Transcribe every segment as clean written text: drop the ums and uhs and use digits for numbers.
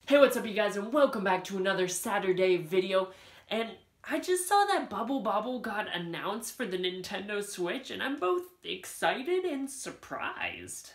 Hey, what's up you guys, and welcome back to another Saturday video. And I just saw that Bubble Bobble got announced for the Nintendo Switch, and I'm both excited and surprised.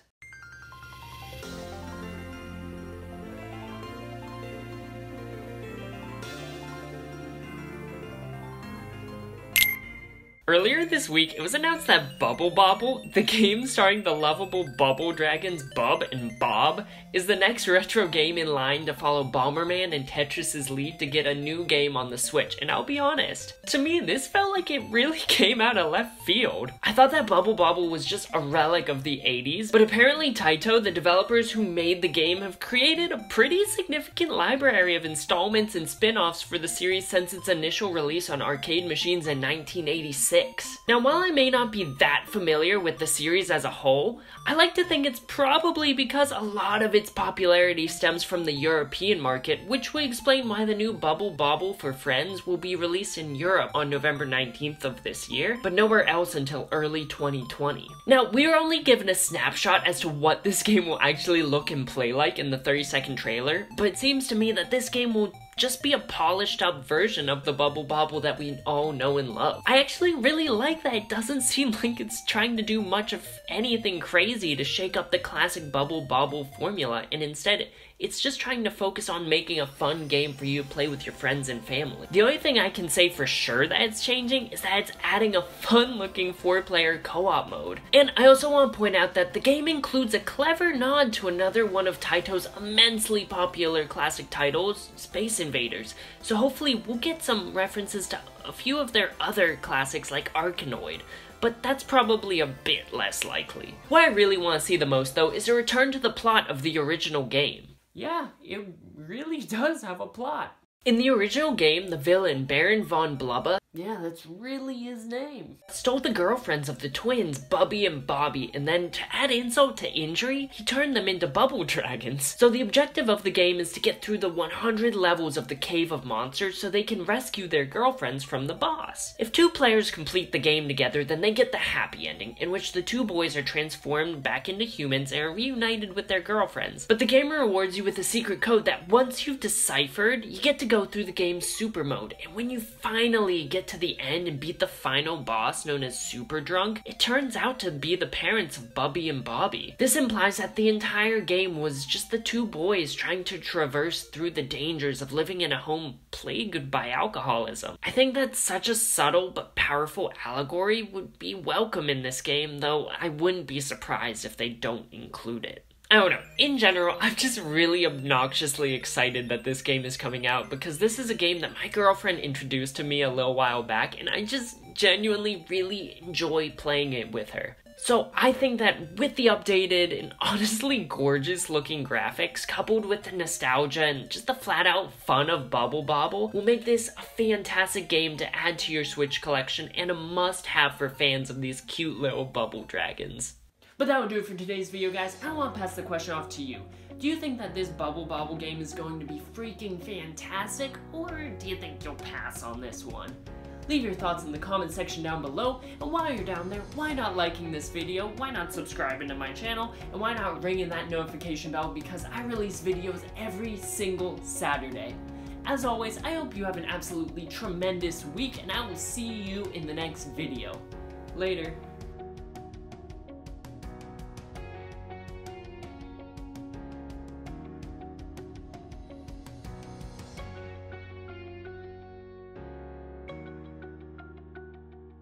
Earlier this week, it was announced that Bubble Bobble, the game starring the lovable bubble dragons Bub and Bob, is the next retro game in line to follow Bomberman and Tetris's lead to get a new game on the Switch. And I'll be honest, to me this felt like it really came out of left field. I thought that Bubble Bobble was just a relic of the 80s, but apparently TAITO, the developers who made the game, have created a pretty significant library of installments and spin-offs for the series since its initial release on arcade machines in 1986. Now, while I may not be that familiar with the series as a whole, I like to think it's probably because a lot of its popularity stems from the European market, which would explain why the new Bubble Bobble for Friends will be released in Europe on November 19th of this year, but nowhere else until early 2020. Now, we are only given a snapshot as to what this game will actually look and play like in the 30-second trailer, but it seems to me that this game will just be a polished up version of the Bubble Bobble that we all know and love. I actually really like that it doesn't seem like it's trying to do much of anything crazy to shake up the classic Bubble Bobble formula, and instead it's just trying to focus on making a fun game for you to play with your friends and family. The only thing I can say for sure that it's changing is that it's adding a fun-looking 4-player co-op mode. And I also want to point out that the game includes a clever nod to another one of TAITO's immensely popular classic titles, Space Invaders. So hopefully we'll get some references to a few of their other classics like Arkanoid, but that's probably a bit less likely. What I really want to see the most though is a return to the plot of the original game. Yeah, it really does have a plot. In the original game, the villain, Baron von Blubba, yeah, that's really his name, stole the girlfriends of the twins, Bubby and Bobby, and then to add insult to injury, he turned them into bubble dragons. So the objective of the game is to get through the 100 levels of the Cave of Monsters so they can rescue their girlfriends from the boss. If 2 players complete the game together, then they get the happy ending, in which the 2 boys are transformed back into humans and are reunited with their girlfriends. But the game rewards you with a secret code that once you've deciphered, you get to go through the game's super mode, and when you finally get to the end and beat the final boss known as Super Drunk, it turns out to be the parents of Bubby and Bobby. This implies that the entire game was just the 2 boys trying to traverse through the dangers of living in a home plagued by alcoholism. I think that such a subtle but powerful allegory would be welcome in this game, though I wouldn't be surprised if they don't include it. I don't know, in general, I'm just really obnoxiously excited that this game is coming out because this is a game that my girlfriend introduced to me a little while back and I just genuinely really enjoy playing it with her. So I think that with the updated and honestly gorgeous looking graphics coupled with the nostalgia and just the flat out fun of Bubble Bobble will make this a fantastic game to add to your Switch collection and a must have for fans of these cute little bubble dragons. But that will do it for today's video, guys. I want to pass the question off to you. Do you think that this Bubble Bobble game is going to be freaking fantastic, or do you think you'll pass on this one? Leave your thoughts in the comment section down below, and while you're down there, why not liking this video, why not subscribing to my channel, and why not ringing that notification bell because I release videos every single Saturday. As always, I hope you have an absolutely tremendous week, and I will see you in the next video. Later.